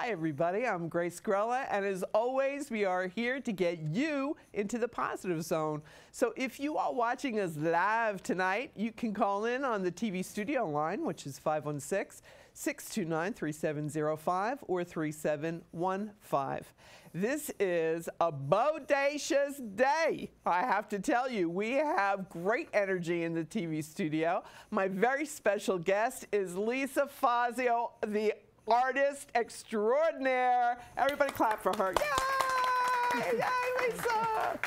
Hi, everybody. I'm Grace Grella, and as always, we are here to get you into the positive zone. So if you are watching us live tonight, you can call in on the TV studio line, which is 516-629-3705 or 3715. This is a bodacious day. I have to tell you, we have great energy in the TV studio. My very special guest is Lisa Fazio, the artist extraordinaire. Everybody clap for her. Yay! Yay, Lisa!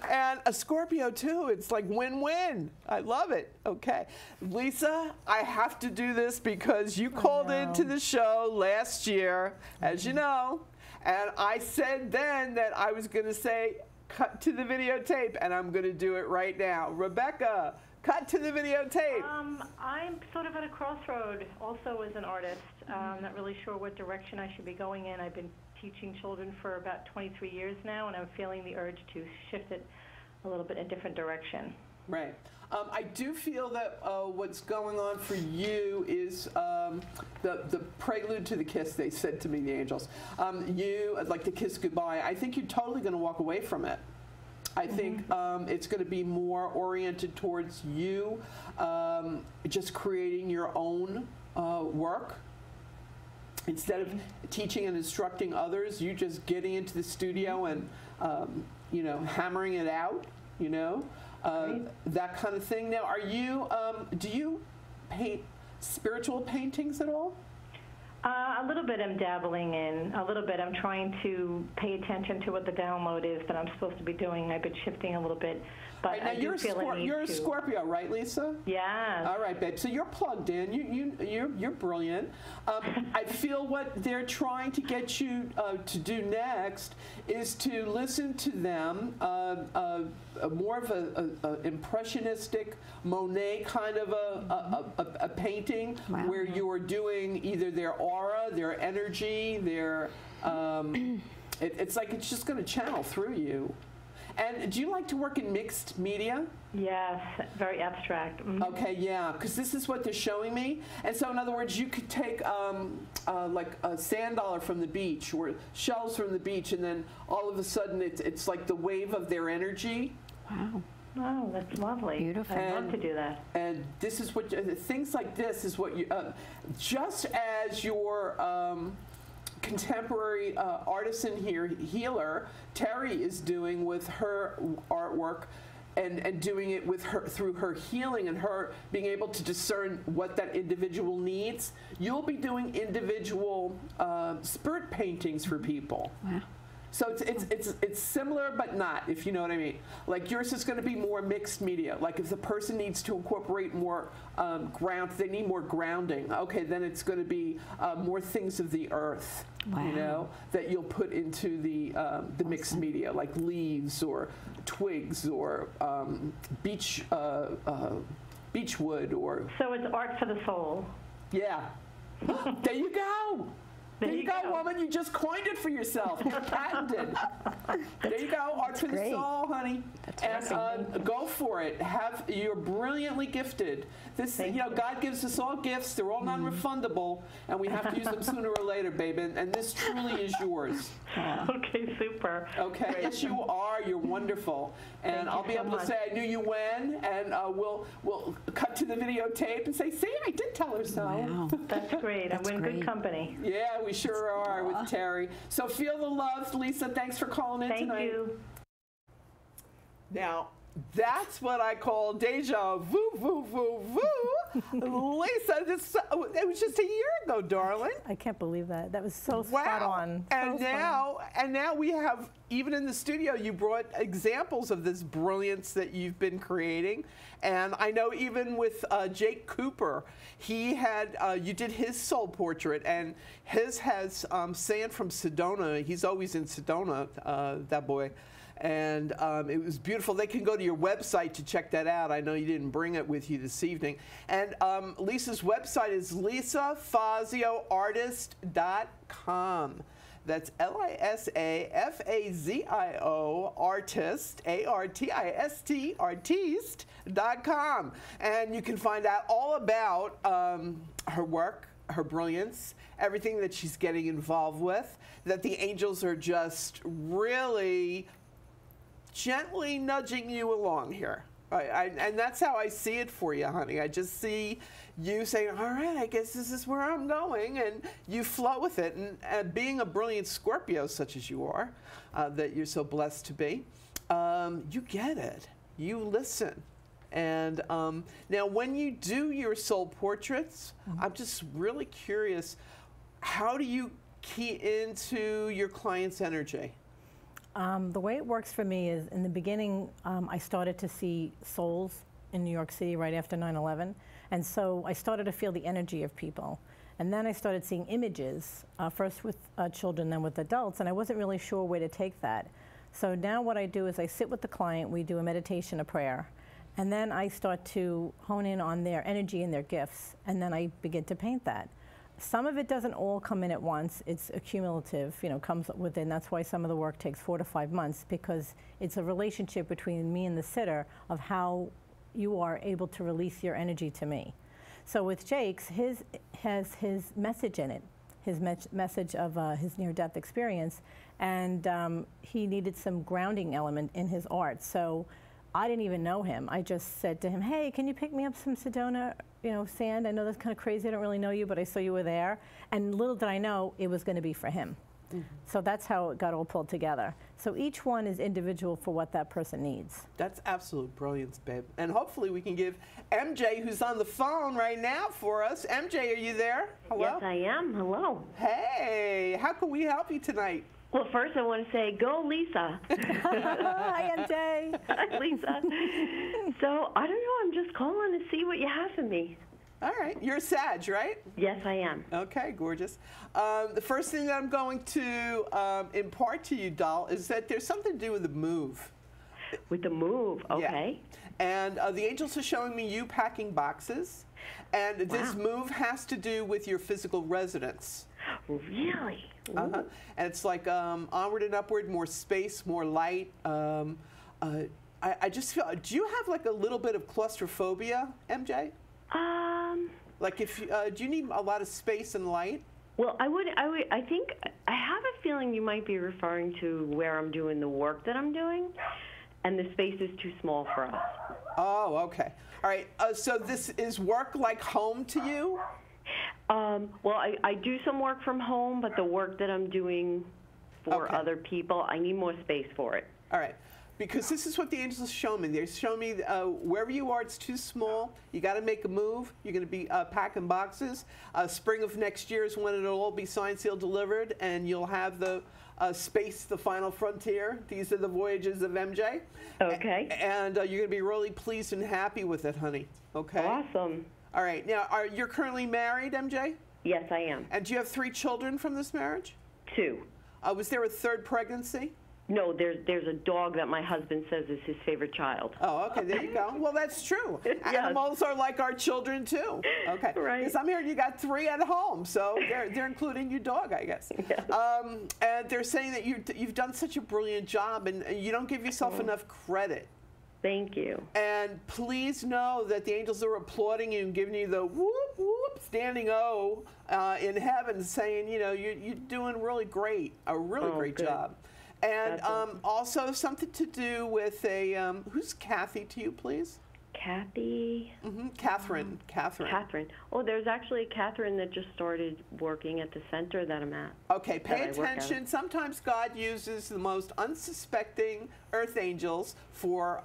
And a Scorpio, too. It's like win-win. I love it. Okay. Lisa, I have to do this because you called into the show last year, as you know, and I said then that I was going to say, cut to the videotape, and I'm going to do it right now. Rebecca, cut to the videotape. I'm sort of at a crossroad also as an artist. Not really sure what direction I should be going in. I've been teaching children for about 23 years now, and I'm feeling the urge to shift it a little bit in a different direction. Right. I do feel that what's going on for you is the prelude to the kiss, they said to me, the angels. You, like the kiss goodbye, I think you're totally going to walk away from it. I think it's going to be more oriented towards you just creating your own work. Instead of teaching and instructing others, you just getting into the studio and, you know, hammering it out, you know, that kind of thing. Now, are you, do you paint spiritual paintings at all? A little bit I'm dabbling in. A little bit I'm trying to pay attention to what the download is that I'm supposed to be doing. I've been shifting a little bit. But right, now you're a Scorpio, right, Lisa? Yeah. All right, babe. So you're plugged in. You're brilliant. I feel what they're trying to get you to do next is to listen to them, more of a impressionistic Monet kind of a painting where you're doing either their aura, their energy, their. It's like it's just going to channel through you. And do you like to work in mixed media? Yes, very abstract. Okay, yeah, because this is what they're showing me. And so, in other words, you could take like a sand dollar from the beach or shells from the beach, and then all of a sudden it's like the wave of their energy. Wow. Oh, that's lovely. Beautiful. I'd love to do that. And this is what, things like this is what you, just as your contemporary artisan healer Terry is doing with her artwork and doing it with her through her healing and her being able to discern what that individual needs. You'll be doing individual spirit paintings for people. Wow. So it's similar but not, if you know what I mean. Like yours is going to be more mixed media. Like if the person needs to incorporate more they need more grounding. Okay, then it's going to be more things of the earth. Wow. You know, that you'll put into the mixed media, like leaves or twigs or beechwood or. So it's art for the soul. Yeah. There you go. There you go, woman. You just coined it for yourself. Patented. There you go. Art for the soul, honey. That's and go for it. You're brilliantly gifted. This, you know, God gives us all gifts. They're all non-refundable, and we have to use them sooner or later, baby. And this truly is yours. Okay, super. Okay, yes, you are. You're wonderful. And I'll be able to say I knew you when, and we'll cut to the videotape and say, see, I did tell her so. Wow. That's great. I'm in good company. Yeah, we sure are with Terry. So feel the love, Lisa. Thanks for calling in tonight. Thank you. Now, that's what I call deja vu, vu, vu, vu. Lisa, it was just a year ago, darling. I can't believe that. That was so spot on. And now we have, even in the studio, you brought examples of this brilliance that you've been creating. And I know even with Jake Cooper, he had, you did his soul portrait, and his has sand from Sedona. He's always in Sedona, that boy. And it was beautiful. They can go to your website to check that out. I know you didn't bring it with you this evening. And Lisa's website is lisafazioartist.com. That's L-I-S-A-F-A-Z-I-O artist, A-R-T-I-S-T, artiste.com. And you can find out all about her work, her brilliance, everything that she's getting involved with, that the angels are just really gently nudging you along here. And that's how I see it for you, honey. I just see you saying, all right, I guess this is where I'm going, and you flow with it. And being a brilliant Scorpio, such as you are, that you're so blessed to be, you get it. You listen. And now when you do your soul portraits, I'm just really curious, how do you key into your client's energy? The way it works for me is, in the beginning, I started to see souls in New York City right after 9/11. And so I started to feel the energy of people. And then I started seeing images, first with children, then with adults, and I wasn't really sure where to take that. So now what I do is I sit with the client, we do a meditation, a prayer, and then I start to hone in on their energy and their gifts, and then I begin to paint that. Some of it doesn't all come in at once. It's accumulative, comes within. That's why some of the work takes 4 to 5 months, because it's a relationship between me and the sitter of how you are able to release your energy to me. So with Jake's, his has his message in it, his message of his near-death experience, and he needed some grounding element in his art. So I didn't even know him. I just said to him, hey, can you pick me up some Sedona, sand? I know that's kind of crazy. I don't really know you, but I saw you were there. And little did I know it was going to be for him. So that's how it got all pulled together. So each one is individual for what that person needs. That's absolute brilliance, babe. And hopefully we can give MJ, who's on the phone right now for us. MJ, are you there? Hello? Yes, I am. Hello. Hey, how can we help you tonight? Well, first I want to say, go Lisa. Hi, MJ. Hi, Lisa. So, I don't know, I'm just calling to see what you have for me. All right. You're a Sag, right? Yes, I am. Okay, gorgeous. The first thing that I'm going to impart to you, doll, is that there's something to do with the move. With the move, okay. Yeah. And the angels are showing me you packing boxes. And this move has to do with your physical residence. Really? And it's like onward and upward, more space, more light. I just feel, do you have like a little bit of claustrophobia, MJ? Like if do you need a lot of space and light? Well, I think, I have a feeling you might be referring to where I'm doing the work that I'm doing, and the space is too small for us. Oh, okay. All right. So this is work like home to you? Well, I do some work from home, but the work that I'm doing for other people, I need more space for it. All right. Because this is what the angels show me. They show me wherever you are, it's too small. You got to make a move. You're going to be packing boxes. Spring of next year is when it'll all be signed, sealed, delivered, and you'll have the space, the final frontier. These are the voyages of MJ. Okay. And you're going to be really pleased and happy with it, honey. Okay? Awesome. All right. Now, you're currently married, MJ? Yes, I am. And do you have 3 children from this marriage? 2. Was there a 3rd pregnancy? No, there's a dog that my husband says is his favorite child. Oh, okay, there you go. Well, that's true. Yes. Animals are like our children, too. Okay. Right. Because I'm hearing you got 3 at home, so they're including your dog, I guess. Yes. And they're saying that you've done such a brilliant job, and you don't give yourself enough credit. Thank you. And please know that the angels are applauding you and giving you the whoop, whoop, standing O in heaven, saying, you're doing really great, a really great job. And also something to do with a, who's Kathy to you, please? Kathy? Catherine. Catherine. Oh, there's actually a Catherine that just started working at the center that I'm at. Okay, pay attention. Sometimes God uses the most unsuspecting earth angels for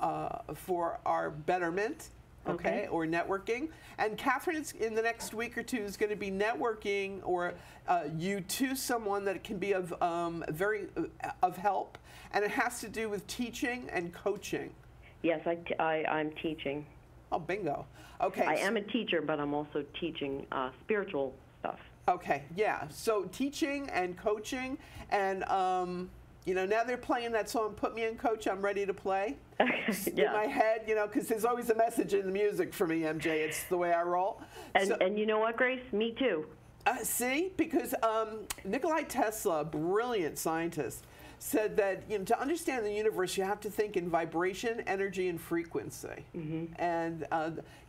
our betterment. Okay, or networking. And Catherine is, in the next week or 2 is going to be networking or you to someone that can be of of help, and it has to do with teaching and coaching. Yes, I'm teaching. Oh, bingo. Okay. I am a teacher, but I'm also teaching spiritual stuff. Okay, yeah. So teaching and coaching, and now they're playing that song, Put Me in, Coach, I'm Ready to Play. Yeah. In my head, because there's always a message in the music for me, MJ. It's the way I roll. And you know what, Grace? Me too. See? Because Nikola Tesla, brilliant scientist, said that to understand the universe, you have to think in vibration, energy, and frequency. And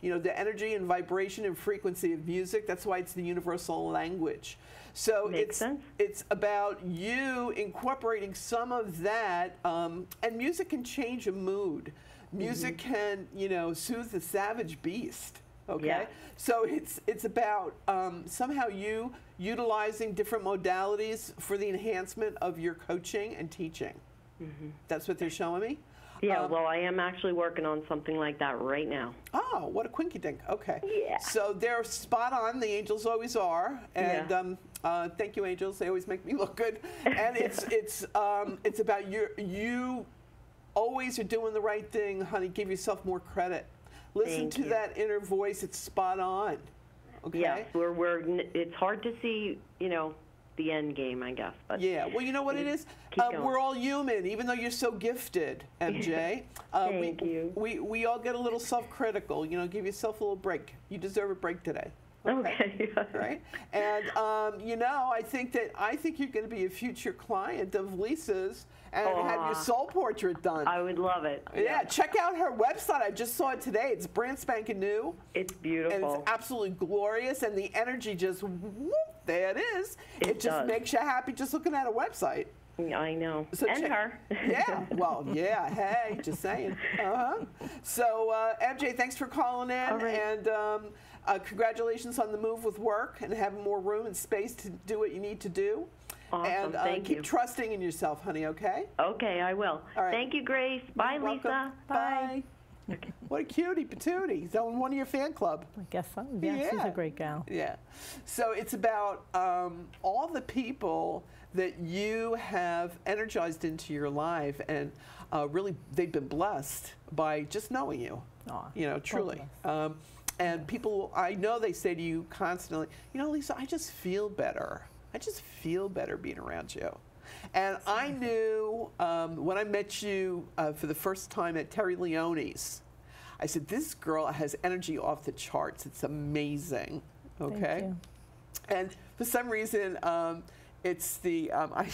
the energy and vibration and frequency of music, that's why it's the universal language. So it's about you incorporating some of that, and music can change a mood. Music can, soothe the savage beast. Okay, yeah. So it's about somehow you utilizing different modalities for the enhancement of your coaching and teaching. That's what they're showing me. Yeah, well, I am actually working on something like that right now. Oh, what a quinky dink. Okay. Yeah. So they're spot on. The angels always are. And thank you, angels. They always make me look good. And it's about you always are doing the right thing, honey. Give yourself more credit. Listen to that inner voice. It's spot on. Okay. Yes, it's hard to see, the end game, I guess. But yeah, well, you know what it is? We're all human, even though you're so gifted, MJ. Thank you. We all get a little self-critical. Give yourself a little break. You deserve a break today. Okay. Right? And, I think you're going to be a future client of Lisa's and have your soul portrait done. I would love it. Yeah, check out her website. I just saw it today. It's brand spanking new. It's beautiful. And it's absolutely glorious, and the energy just, whoop, there it is. It just makes you happy just looking at a website. I know. So and her. Yeah, well, yeah, hey, just saying. So, MJ, thanks for calling in. All right. And congratulations on the move with work and having more room and space to do what you need to do. Awesome. And keep trusting in yourself, honey, okay? Okay, I will. All right. Thank you, Grace. Bye, You're Lisa. welcome. Bye. Okay. What a cutie patootie. He's on one of your fan club. I guess so. Yeah, she's a great gal. Yeah. So it's about all the people that you have energized into your life, and really they've been blessed by just knowing you. Truly. And people, I know they say to you constantly, Lisa, I just feel better. I just feel better being around you. And I knew when I met you for the first time at Terry Leone's, I said, this girl has energy off the charts. It's amazing. Okay. Thank you. And for some reason, it's the I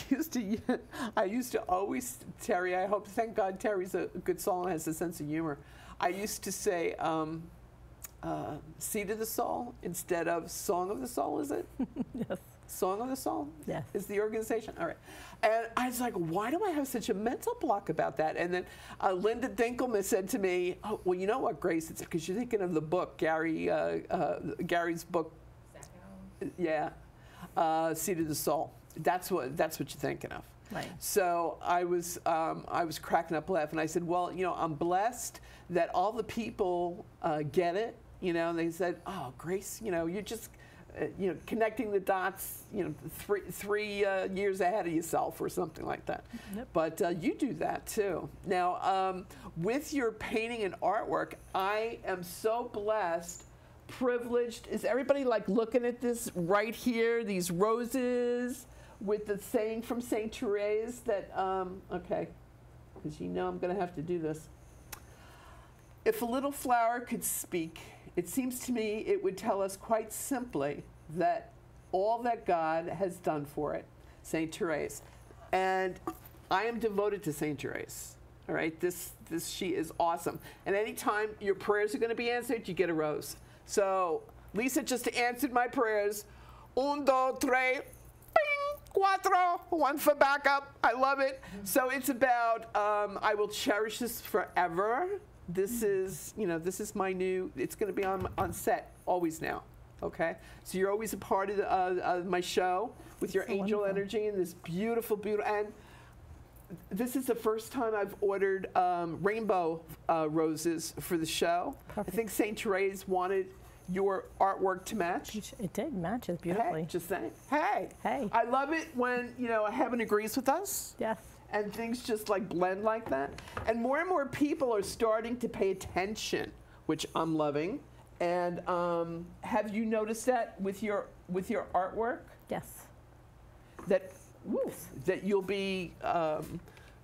used to always, Terry. Thank God Terry's a good soul and has a sense of humor. I used to say Seed of the Soul instead of Song of the Soul. Is it? Yes. Song of the Soul? Yes. Is the organization. All right. And I was like, why do I have such a mental block about that? And then Linda Dinkelman said to me, oh, well, you know what, Grace? It's because you're thinking of the book, Gary's book. Yeah. Seed of the Soul. That's what you're thinking of. Right. So I was cracking up laughing. I said, well, I'm blessed that all the people get it. And they said, oh, Grace, you're just connecting the dots, three years ahead of yourself or something like that. Yep. But you do that too. Now, with your painting and artwork, I am so blessed, privileged. Is everybody like looking at this right here, these roses with the saying from St. Therese that, okay, because I'm going to have to do this. If a little flower could speak, it seems to me it would tell us quite simply that all that God has done for it, St. Therese. And I am devoted to St. Therese. All right, she is awesome. And anytime your prayers are going to be answered, you get a rose. So Lisa just answered my prayers. 1, 2, 3, bing, 4, 1 for backup. I love it. So it's about I will cherish this forever. This is, this is my new, it's going to be on set always now, okay? So you're always a part of my show with your angel energy and this beautiful, beautiful, and this is the first time I've ordered rainbow roses for the show. Perfect. I think St. Therese wanted your artwork to match. It did match it beautifully. Hey, just saying. Hey. Hey. I love it when, heaven agrees with us. Yes. And things just like blend like that. And more people are starting to pay attention, which I'm loving. And have you noticed that with your artwork? Yes. That you'll be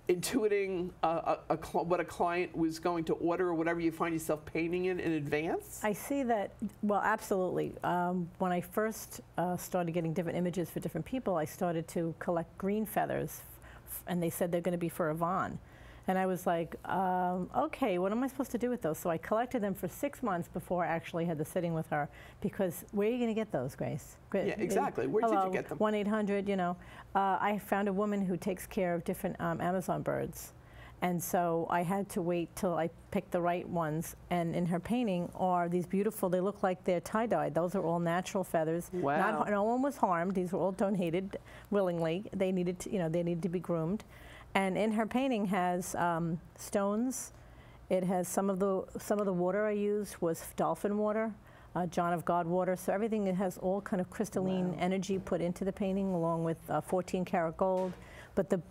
intuiting what a client was going to order or whatever you find yourself painting in advance? I see that, well, absolutely. When I first started getting different images for different people, I started to collect green feathers and they said they're going to be for Yvonne. And I was like, okay, what am I supposed to do with those? So I collected them for 6 months before I actually had the sitting with her, because where are you going to get those, Grace? Yeah, exactly. Where did you get them? 1-800, you know. I found a woman who takes care of different Amazon birds. And so I had to wait till I picked the right ones. And in her painting are these beautiful, they look like they're tie-dyed. Those are all natural feathers. Wow. No one was harmed. These were all donated willingly. They needed to, they needed to be groomed. And in her painting has stones. It has some of the water I used was dolphin water, John of God water. So everything, it has all kind of crystalline energy put into the painting, along with 14-karat gold. But the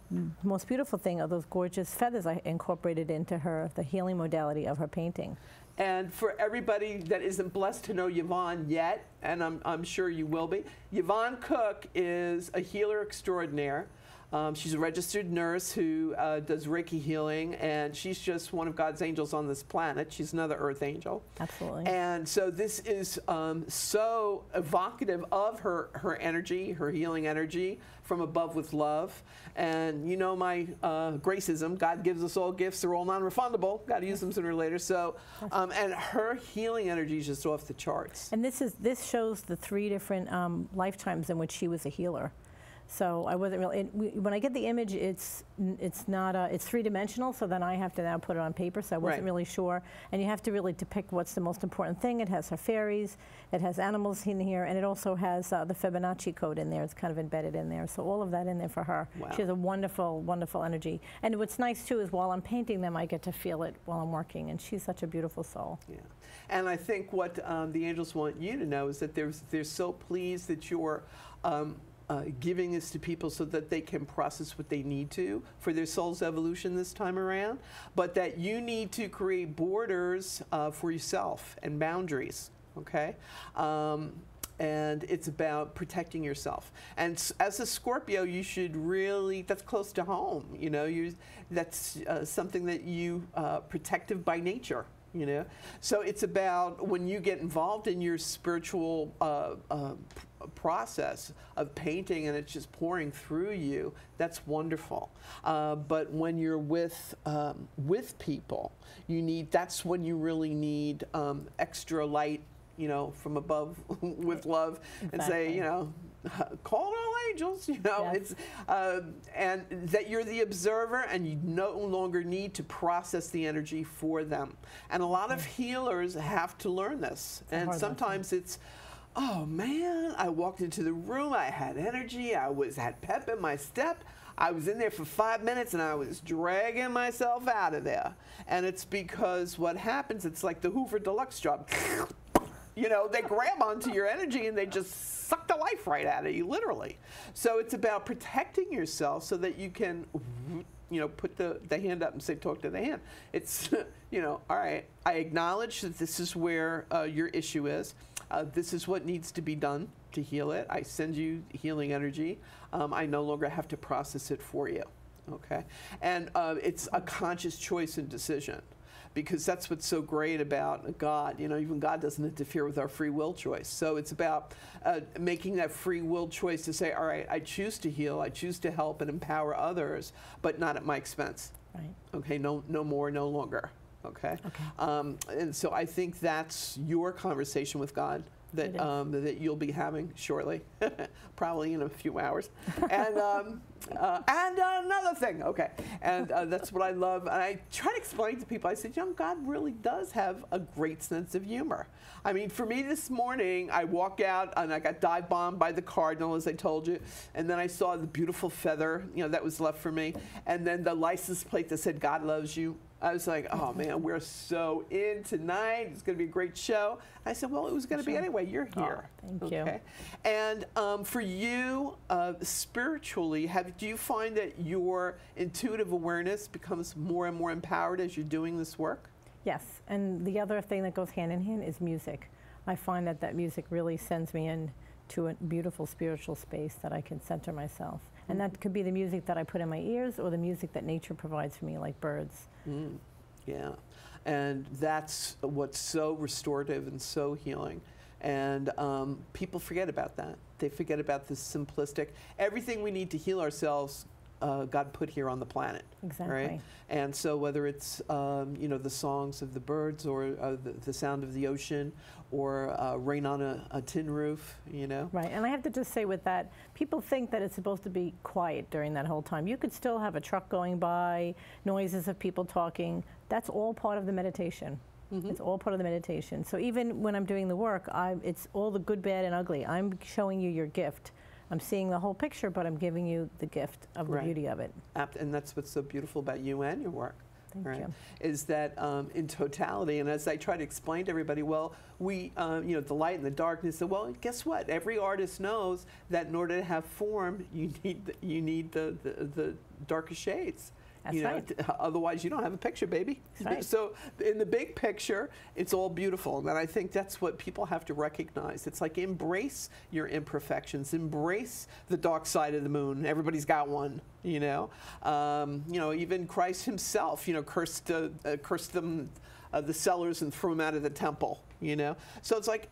most beautiful thing are those gorgeous feathers I incorporated into the healing modality of her painting. And for everybody that isn't blessed to know Yvonne yet, and I'm sure you will be, Yvonne Cook is a healer extraordinaire. She's a registered nurse who does Reiki healing, and she's just one of God's angels on this planet. She's another earth angel. Absolutely. And so this is so evocative of her energy, her healing energy from above with love. And you know my Gracism, God gives us all gifts. They're all non-refundable. Got to use them sooner or later. So, and her healing energy is just off the charts. And this shows the 3 different lifetimes in which she was a healer. So I wasn't really, when I get the image, it's not, it's 3-dimensional, so then I have to now put it on paper, so I wasn't really sure. And you have to really depict what's the most important thing. It has her fairies, it has animals in here, and it also has the Fibonacci code in there. It's kind of embedded in there. So all of that in there for her. Wow. She has a wonderful, wonderful energy. And what's nice too is while I'm painting them, I get to feel it while I'm working, and she's such a beautiful soul. Yeah. And I think what the angels want you to know is that they're so pleased that you're giving this to people so that they can process what they need to for their soul's evolution this time around, but that you need to create borders for yourself and boundaries, okay? And it's about protecting yourself. And as a Scorpio, you should really, that's close to home, you know, that's something that you, protective by nature. You know, so it's about when you get involved in your spiritual process of painting and it's just pouring through you, that's wonderful. But when you're with people, that's when you really need extra light, you know, from above with love. Exactly. And say, you know, call it all angels, you know. Yes. It's and that you're the observer and you no longer need to process the energy for them. And a lot of healers have to learn this. And sometimes it's, oh man, I walked into the room, I had energy, I had pep in my step. I was in there for 5 minutes and I was dragging myself out of there. And it's because what happens, it's like the Hoover Deluxe job. You know, they grab onto your energy and they just suck the life right out of you, literally. So it's about protecting yourself so that you can, you know, put the hand up and say, talk to the hand. It's, you know, all right, I acknowledge that this is where your issue is. This is what needs to be done to heal it. I send you healing energy. I no longer have to process it for you, okay? And it's a conscious choice and decision. Because that's what's so great about God. You know, even God doesn't interfere with our free will choice. So it's about making that free will choice to say, all right, I choose to heal, I choose to help and empower others, but not at my expense. Right. Okay, no more, no longer. Okay. And so I think that's your conversation with God that that you'll be having shortly, probably in a few hours. And another thing, okay, and that's what I love. And I try to explain to people, I said, you know, God really does have a great sense of humor. I mean, for me this morning, I walk out and I got dive bombed by the cardinal, as I told you, and then I saw the beautiful feather, you know, that was left for me, and then the license plate that said, God loves you. I was like, oh man, we're so in tonight. It's going to be a great show. I said, well, it was going to be anyway. You're here. Oh, thank you. And for you, spiritually, do you find that your intuitive awareness becomes more and more empowered as you're doing this work? Yes, and the other thing that goes hand in hand is music. I find that music really sends me into a beautiful spiritual space that I can center myself. And that could be the music that I put in my ears or the music that nature provides for me, like birds. Yeah, and that's what's so restorative and so healing. And people forget about that. They forget about this simplistic, everything we need to heal ourselves God put here on the planet. Exactly. Right? And so whether it's, you know, the songs of the birds or the sound of the ocean or rain on a tin roof, you know? Right, and I have to just say with that, people think that it's supposed to be quiet during that whole time. You could still have a truck going by, noises of people talking. That's all part of the meditation. It's all part of the meditation. So even when I'm doing the work, it's all the good, bad, and ugly. I'm showing you your gift. I'm seeing the whole picture, but I'm giving you the gift of the beauty of it. And that's what's so beautiful about you and your work. Thank you. Is that in totality, and as I try to explain to everybody, well, we, you know, the light and the darkness, well, guess what? Every artist knows that in order to have form, you need the darkest shades. That's right. Otherwise, you don't have a picture, baby. That's right. So in the big picture, it's all beautiful. And I think that's what people have to recognize. It's like embrace your imperfections. Embrace the dark side of the moon. Everybody's got one, you know. Even Christ himself, you know, cursed them, the sellers, and threw them out of the temple, you know. So it's like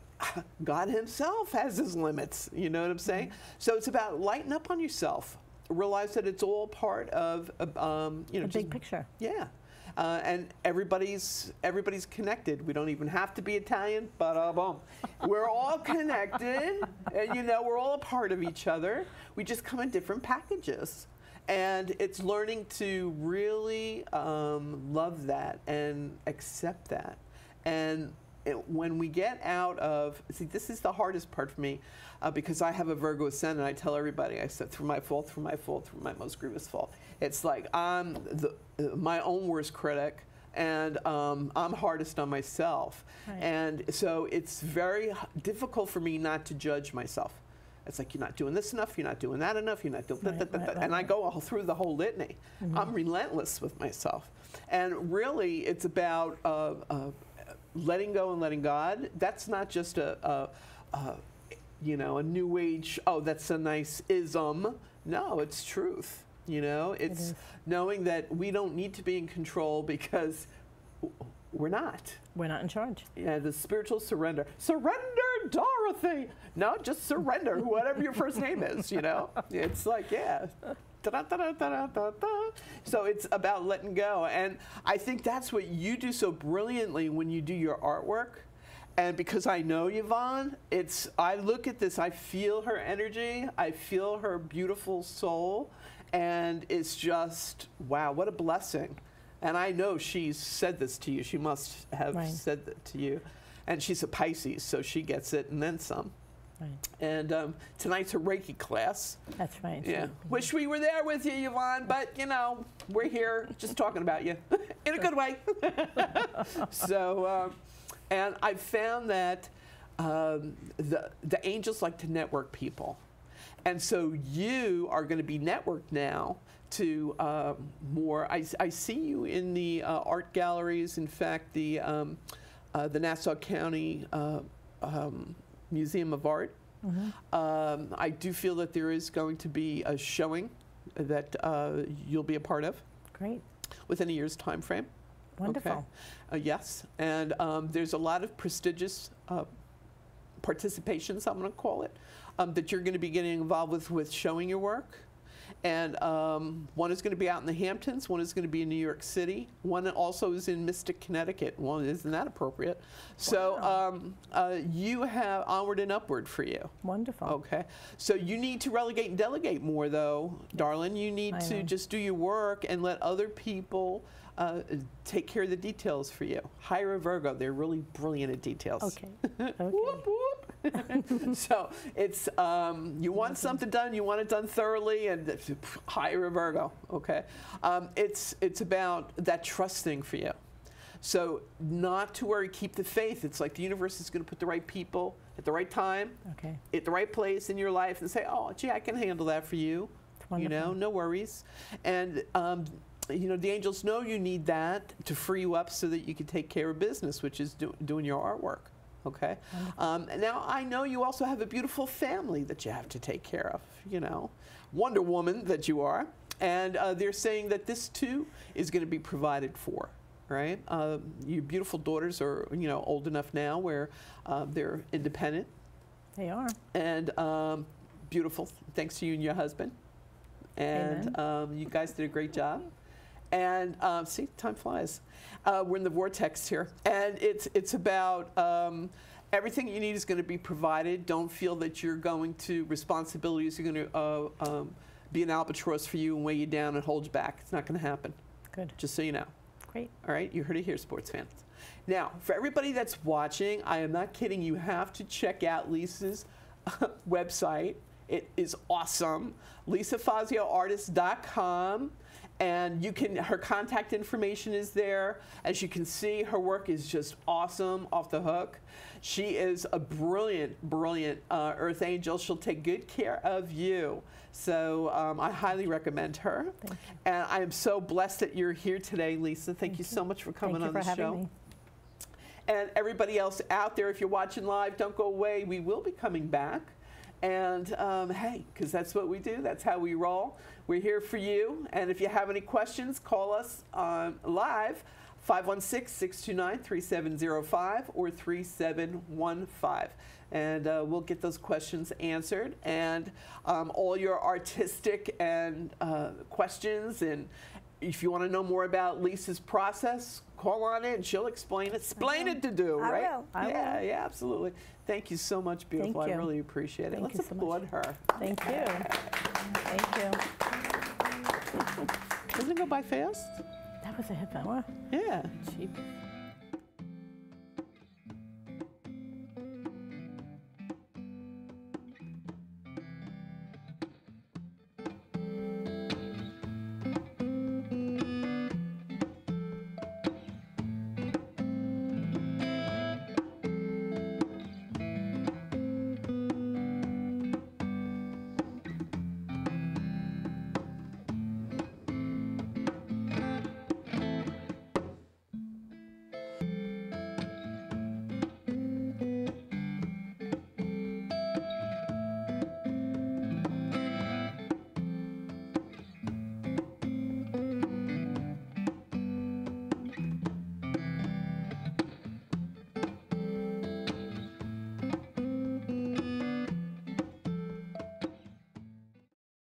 God himself has his limits, you know what I'm saying? So it's about lighten up on yourself. Realize that it's all part of, you know, the big picture. Yeah, and everybody's connected. We don't even have to be Italian, but boom, we're all connected, and you know, we're all a part of each other. We just come in different packages, and it's learning to really love that and accept that, and. When we get out of, see, this is the hardest part for me because I have a Virgo ascendant. I tell everybody, I said, through my fault, through my fault, through my most grievous fault. It's like I'm my own worst critic, and I'm hardest on myself. Right. And so it's very difficult for me not to judge myself. It's like, you're not doing this enough, you're not doing that enough, you're not doing and I go all through the whole litany. I'm relentless with myself. And really, it's about letting go and letting God. That's not just a you know, a new age, oh, that's a nice ism. No, it's truth. You know, it's knowing that we don't need to be in control because we're not. We're not in charge. Yeah, the spiritual surrender. Surrender, Dorothy! No, just surrender, whatever your first name is, you know? It's like, yeah. So it's about letting go. And I think that's what you do so brilliantly when you do your artwork. And because I know Yvonne, I look at this, I feel her energy, I feel her beautiful soul, and it's just, wow, what a blessing. And I know she's said this to you. She must have said that to you. And she's a Pisces, so she gets it and then some. Right. And tonight's her Reiki class. That's right. Yeah. Wish we were there with you, Yvonne, but, you know, we're here just talking about you in a good way. So, and I've found that the angels like to network people. And so you are going to be networked now to more. I see you in the art galleries. In fact, the Nassau County Museum of Art. I do feel that there is going to be a showing that you'll be a part of. Great. Within a year's time frame. Wonderful. Okay. Yes, and there's a lot of prestigious participations, I'm going to call it, that you're going to be getting involved with showing your work. And one is going to be out in the Hamptons, one is going to be in New York City, one also is in Mystic, Connecticut. One isn't that appropriate? Wow. So you have onward and upward for you. Wonderful. Okay. So you need to relegate and delegate more, though, darling. You need to just do your work and let other people take care of the details for you. Hire a Virgo. They're really brilliant at details. Okay. Okay. Whoop, whoop. So it's you want something done, you want it done thoroughly, and hire a Virgo. Okay, it's about that trust thing for you. So not to worry, keep the faith. It's like the universe is going to put the right people at the right time, at the right place in your life, and say, oh, gee, I can handle that for you. You know, no worries. And you know, the angels know you need that to free you up so that you can take care of business, which is doing your artwork. Okay. Now, I know you also have a beautiful family that you have to take care of, you know, Wonder Woman that you are. And they're saying that this, too, is going to be provided for, right? Your beautiful daughters are, you know, old enough now where they're independent. They are. And beautiful, thanks to you and your husband. And you guys did a great job. And see, time flies. We're in the vortex here. And it's about everything you need is going to be provided. Don't feel that you're going to, responsibilities are going to be an albatross for you and weigh you down and hold you back. It's not going to happen. Good. Just so you know. Great. All right, you heard it here, sports fans. Now, for everybody that's watching, I am not kidding. You have to check out Lisa's website. It is awesome. LisaFazioArtist.com. And you can, her contact information is there. As you can see, her work is just awesome, off the hook. She is a brilliant, brilliant earth angel. She'll take good care of you. So I highly recommend her. Thank you. And I am so blessed that you're here today, Lisa. Thank you so much for coming on the show. Thank you for having me. And everybody else out there, if you're watching live, don't go away. We will be coming back. And hey, because that's what we do. That's how we roll. We're here for you. And if you have any questions, call us live, 516-629-3705 or 3715. And we'll get those questions answered. And all your artistic and questions, and if you want to know more about Lisa's process, call on in. She'll explain it. Explain it to do, right? I will. Yeah, absolutely. Thank you so much, beautiful. Thank you. I really appreciate it. Thank Let's applaud her. Thank you. Thank you. Doesn't it go by fast? That was a hip hour. Yeah. Cheap.